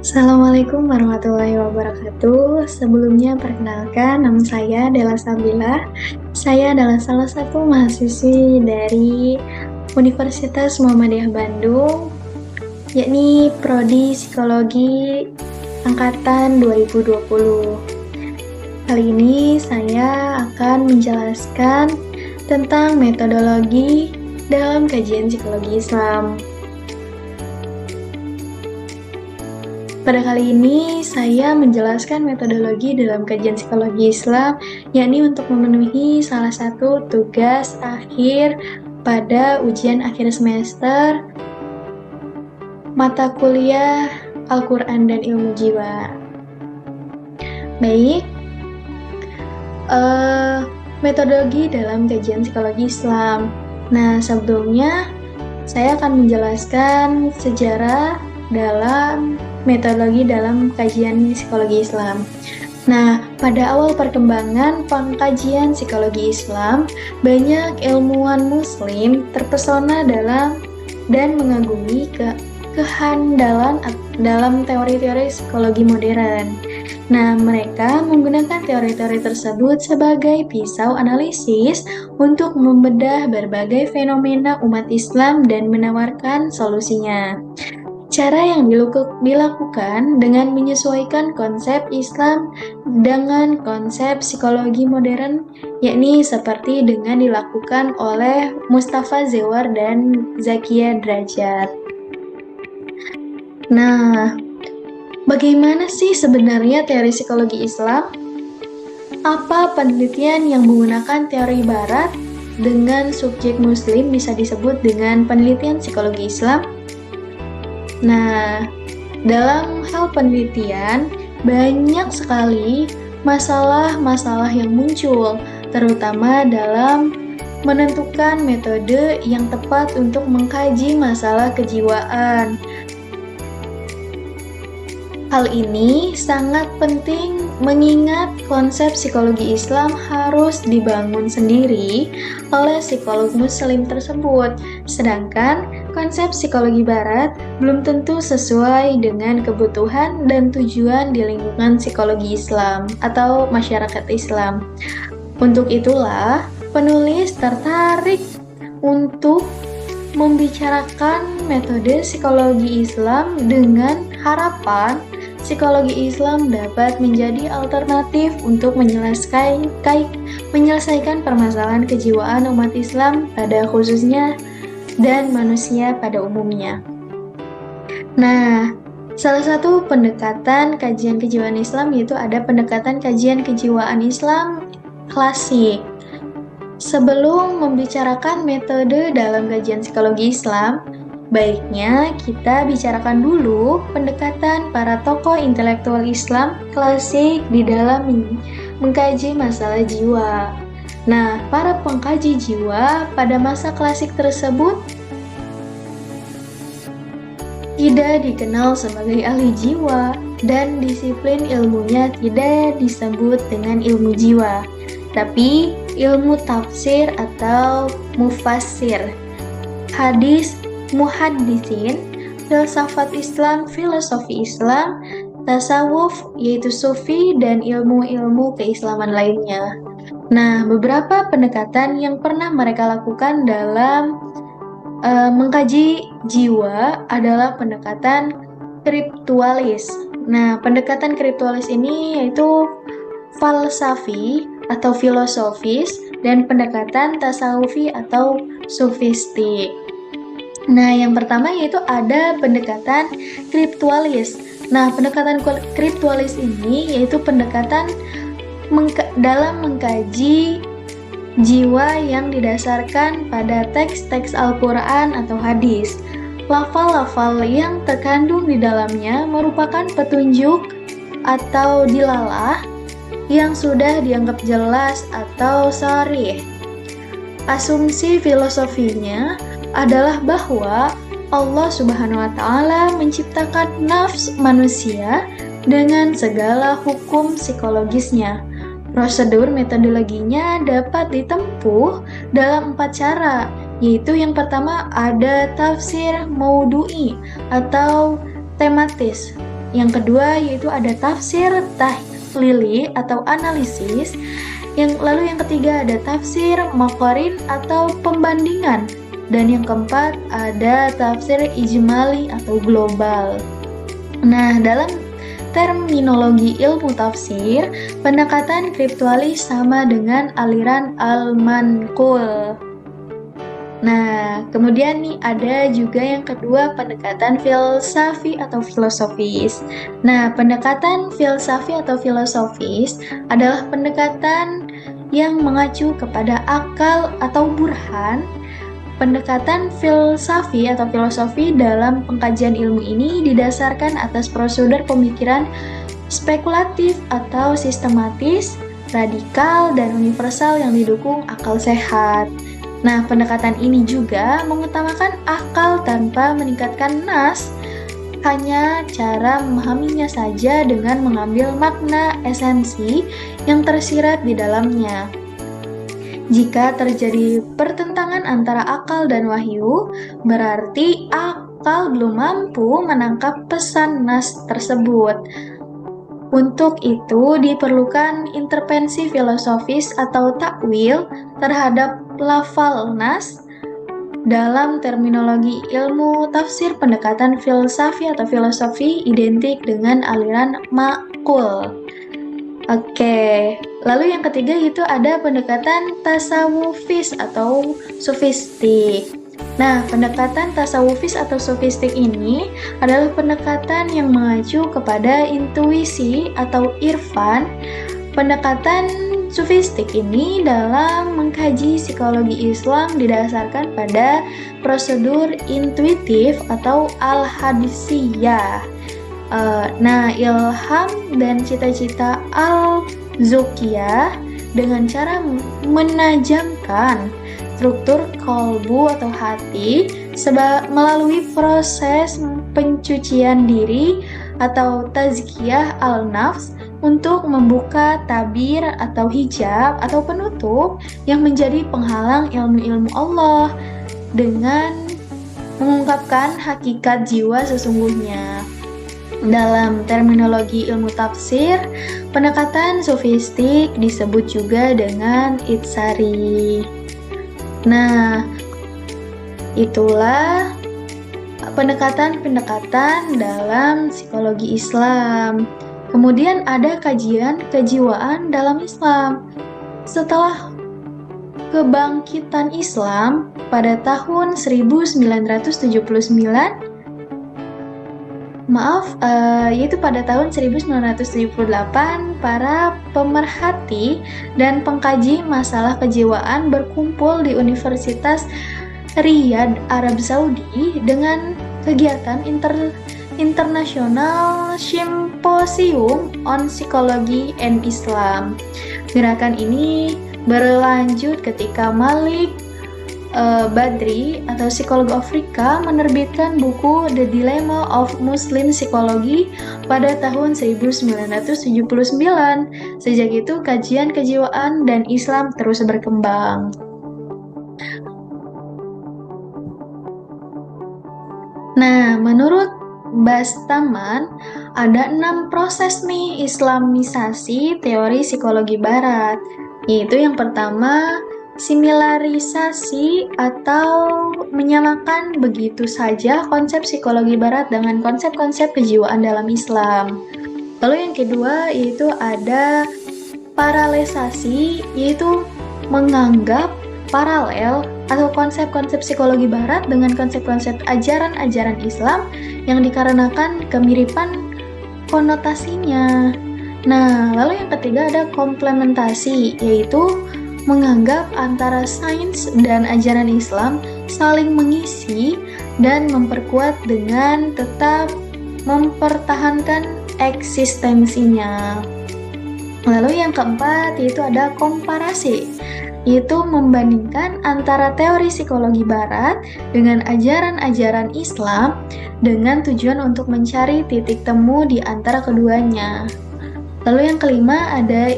Assalamualaikum warahmatullahi wabarakatuh. Sebelumnya perkenalkan, nama saya Dela Sabila. Saya adalah salah satu mahasiswi dari Universitas Muhammadiyah Bandung, yakni Prodi Psikologi Angkatan 2020. Kali ini saya akan menjelaskan tentang metodologi dalam kajian psikologi Islam. Pada kali ini, saya menjelaskan metodologi dalam kajian psikologi Islam, yakni untuk memenuhi salah satu tugas akhir pada ujian akhir semester mata kuliah Al-Quran dan Ilmu Jiwa. Baik, metodologi dalam kajian psikologi Islam. Nah, sebelumnya saya akan menjelaskan sejarah dalam metodologi dalam kajian psikologi Islam. Nah, pada awal perkembangan pengkajian psikologi Islam, banyak ilmuwan muslim terpesona dan mengagumi kehandalan dalam teori-teori psikologi modern. Nah, mereka menggunakan teori-teori tersebut sebagai pisau analisis untuk membedah berbagai fenomena umat Islam dan menawarkan solusinya. Cara yang dilakukan dengan menyesuaikan konsep Islam dengan konsep psikologi modern, yakni seperti dengan dilakukan oleh Mustafa Zewar dan Zakia Drajat. Nah, bagaimana sih sebenarnya teori psikologi Islam? Apa penelitian yang menggunakan teori Barat dengan subjek Muslim bisa disebut dengan penelitian psikologi Islam? Nah, dalam hal penelitian, banyak sekali masalah-masalah yang muncul, terutama dalam menentukan metode yang tepat untuk mengkaji masalah kejiwaan. Hal ini sangat penting mengingat konsep psikologi Islam harus dibangun sendiri oleh psikolog muslim tersebut, sedangkan konsep psikologi barat belum tentu sesuai dengan kebutuhan dan tujuan di lingkungan psikologi Islam atau masyarakat Islam. Untuk itulah, penulis tertarik untuk membicarakan metode psikologi Islam dengan harapan psikologi Islam dapat menjadi alternatif untuk menyelesaikan permasalahan kejiwaan umat Islam pada khususnya dan manusia pada umumnya. Nah, salah satu pendekatan kajian kejiwaan Islam yaitu ada pendekatan kajian kejiwaan Islam klasik. Sebelum membicarakan metode dalam kajian psikologi Islam, baiknya kita bicarakan dulu pendekatan para tokoh intelektual Islam klasik di dalam mengkaji masalah jiwa. Nah, para pengkaji jiwa pada masa klasik tersebut tidak dikenal sebagai ahli jiwa dan disiplin ilmunya tidak disebut dengan ilmu jiwa, tapi ilmu tafsir atau mufassir, hadis, muhaddisin, filsafat Islam, filosofi Islam, tasawuf yaitu sufi, dan ilmu-ilmu keislaman lainnya. Nah, beberapa pendekatan yang pernah mereka lakukan dalam mengkaji jiwa adalah pendekatan kriptualis. Nah, pendekatan kriptualis ini yaitu falsafi atau filosofis dan pendekatan tasawufi atau sufistik. Nah, yang pertama yaitu ada pendekatan kriptualis. Nah, pendekatan kriptualis ini yaitu pendekatan dalam mengkaji jiwa yang didasarkan pada teks-teks Al-Quran atau hadis. Lafal-lafal yang terkandung di dalamnya merupakan petunjuk atau dilalah yang sudah dianggap jelas atau sharih. Asumsi filosofinya adalah bahwa Allah Subhanahu wa Ta'ala menciptakan nafs manusia dengan segala hukum psikologisnya. Prosedur metodologinya dapat ditempuh dalam 4 cara, yaitu yang pertama ada tafsir maudhu'i atau tematis. Yang kedua yaitu ada tafsir tahlili atau analisis. Lalu yang ketiga ada tafsir maqarin atau pembandingan. Dan yang keempat ada tafsir ijmali atau global. Nah, dalam terminologi ilmu tafsir, pendekatan kriptoalis sama dengan aliran al-manqul. Nah, kemudian nih ada juga yang kedua, pendekatan filsafi atau filosofis. Nah, pendekatan filsafi atau filosofis adalah pendekatan yang mengacu kepada akal atau burhan. Pendekatan filsafi atau filosofi dalam pengkajian ilmu ini didasarkan atas prosedur pemikiran spekulatif atau sistematis, radikal, dan universal yang didukung akal sehat. Nah, pendekatan ini juga mengutamakan akal tanpa meningkatkan nas, hanya cara memahaminya saja dengan mengambil makna esensi yang tersirat di dalamnya. Jika terjadi pertentangan antara akal dan wahyu, berarti akal belum mampu menangkap pesan nas tersebut. Untuk itu diperlukan intervensi filosofis atau takwil terhadap lafal nas. Dalam terminologi ilmu tafsir, pendekatan filsafi atau filosofi identik dengan aliran maqul. Oke, lalu yang ketiga itu ada pendekatan tasawufis atau sufistik. Nah, pendekatan tasawufis atau sufistik ini adalah pendekatan yang mengacu kepada intuisi atau irfan. Pendekatan sufistik ini dalam mengkaji psikologi Islam didasarkan pada prosedur intuitif atau al-hadisiyah. Nah, ilham dan cita-cita al-zukiyah dengan cara menajamkan struktur kolbu atau hati melalui proses pencucian diri atau tazkiyah al-nafs untuk membuka tabir atau hijab atau penutup yang menjadi penghalang ilmu-ilmu Allah dengan mengungkapkan hakikat jiwa sesungguhnya. Dalam terminologi ilmu tafsir, pendekatan sofistik disebut juga dengan itsari. Nah, itulah pendekatan-pendekatan dalam psikologi Islam. Kemudian ada kajian kejiwaan dalam Islam. Setelah kebangkitan Islam pada tahun 1979, yaitu pada tahun 1978, para pemerhati dan pengkaji masalah kejiwaan berkumpul di Universitas Riyadh, Arab Saudi dengan kegiatan International Symposium on Psychology and Islam. Gerakan ini berlanjut ketika Malik Badri atau psikolog Afrika menerbitkan buku The Dilemma of Muslim Psychology pada tahun 1979. Sejak itu kajian kejiwaan dan Islam terus berkembang. Nah, menurut Bastaman ada 6 proses nih islamisasi teori psikologi barat, yaitu yang pertama similarisasi atau menyamakan begitu saja konsep psikologi barat dengan konsep-konsep kejiwaan dalam Islam. Lalu yang kedua yaitu ada paralesasi, yaitu menganggap paralel atau konsep-konsep psikologi barat dengan konsep-konsep ajaran-ajaran Islam yang dikarenakan kemiripan konotasinya. Nah, lalu yang ketiga ada komplementasi, yaitu menganggap antara sains dan ajaran Islam saling mengisi dan memperkuat dengan tetap mempertahankan eksistensinya. Lalu yang keempat yaitu ada komparasi, yaitu membandingkan antara teori psikologi barat dengan ajaran-ajaran Islam dengan tujuan untuk mencari titik temu di antara keduanya. Lalu yang kelima ada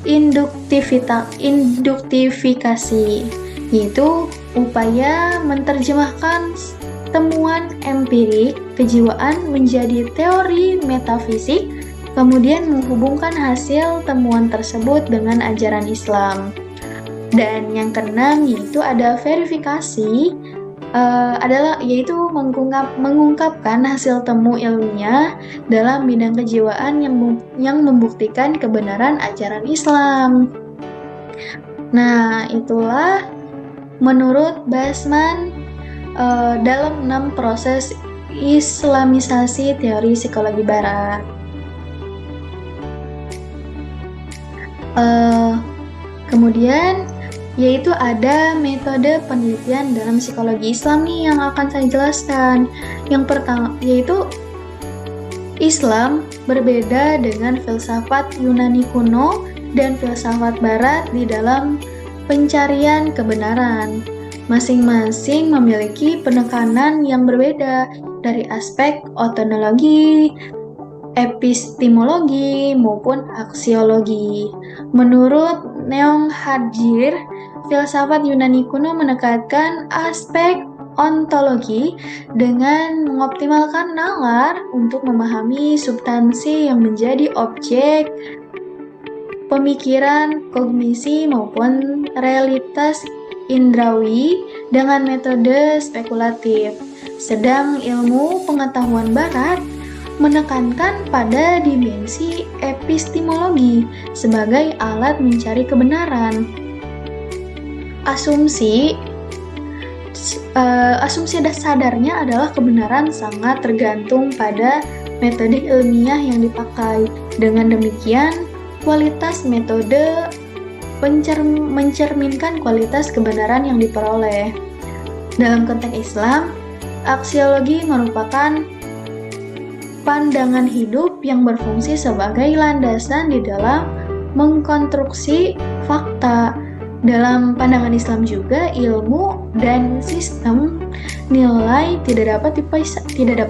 induktifikasi, yaitu upaya menerjemahkan temuan empirik kejiwaan menjadi teori metafisik, kemudian menghubungkan hasil temuan tersebut dengan ajaran Islam. Dan yang keenam yaitu ada verifikasi, yaitu mengungkapkan hasil temu ilmiah dalam bidang kejiwaan yang membuktikan kebenaran ajaran Islam. Nah, itulah menurut Basman dalam 6 proses Islamisasi teori psikologi Barat. Kemudian yaitu ada metode penelitian dalam psikologi Islam nih yang akan saya jelaskan. Yang pertama yaitu Islam berbeda dengan filsafat Yunani kuno dan filsafat Barat di dalam pencarian kebenaran. Masing-masing memiliki penekanan yang berbeda dari aspek ontologi, epistemologi, maupun aksiologi. Menurut Neong Hadjir, filsafat Yunani kuno menekankan aspek ontologi dengan mengoptimalkan nalar untuk memahami substansi yang menjadi objek pemikiran, kognisi, maupun realitas indrawi dengan metode spekulatif. Sedang ilmu pengetahuan Barat menekankan pada dimensi epistemologi sebagai alat mencari kebenaran. Asumsi sadarnya adalah kebenaran sangat tergantung pada metode ilmiah yang dipakai. Dengan demikian, kualitas metode mencerminkan kualitas kebenaran yang diperoleh. Dalam konteks Islam, aksiologi merupakan pandangan hidup yang berfungsi sebagai landasan di dalam mengkonstruksi fakta. Dalam pandangan Islam juga, ilmu dan sistem nilai tidak dapat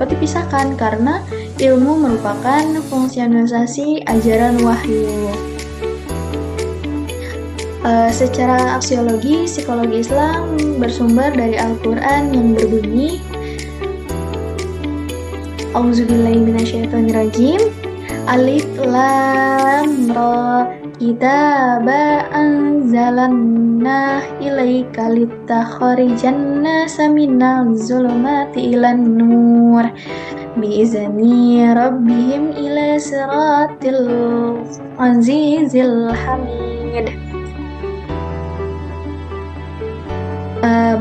dipisahkan karena ilmu merupakan fungsionalisasi ajaran wahyu. Secara aksiologi, psikologi Islam bersumber dari Al-Quran yang berbunyi Auzubillahiminasyaitonirrajim. Alif Lam Ra Kitaba anzalanna ilaika litakhrijan nasa minal zulumati ilan nur biizni rabbihim ila siratil azizil hamid.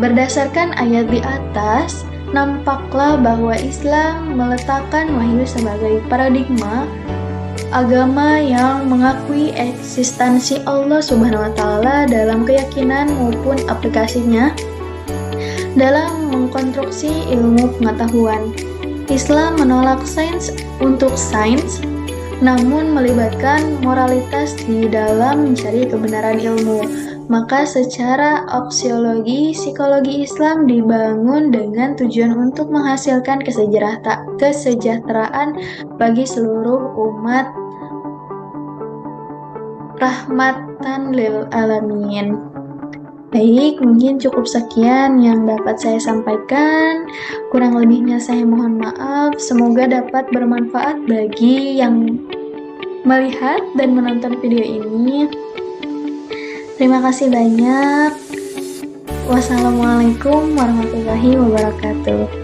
Berdasarkan ayat di atas, nampaklah bahwa Islam meletakkan wahyu sebagai paradigma agama yang mengakui eksistensi Allah Subhanahu wa Ta'ala dalam keyakinan maupun aplikasinya dalam mengkonstruksi ilmu pengetahuan. Islam menolak sains untuk sains, namun melibatkan moralitas di dalam mencari kebenaran ilmu. Maka secara aksiologi, psikologi Islam dibangun dengan tujuan untuk menghasilkan kesejahteraan bagi seluruh umat, rahmatan lil alamin. Baik, mungkin cukup sekian yang dapat saya sampaikan. Kurang lebihnya saya mohon maaf. Semoga dapat bermanfaat bagi yang melihat dan menonton video ini. Terima kasih banyak. Wassalamualaikum warahmatullahi wabarakatuh.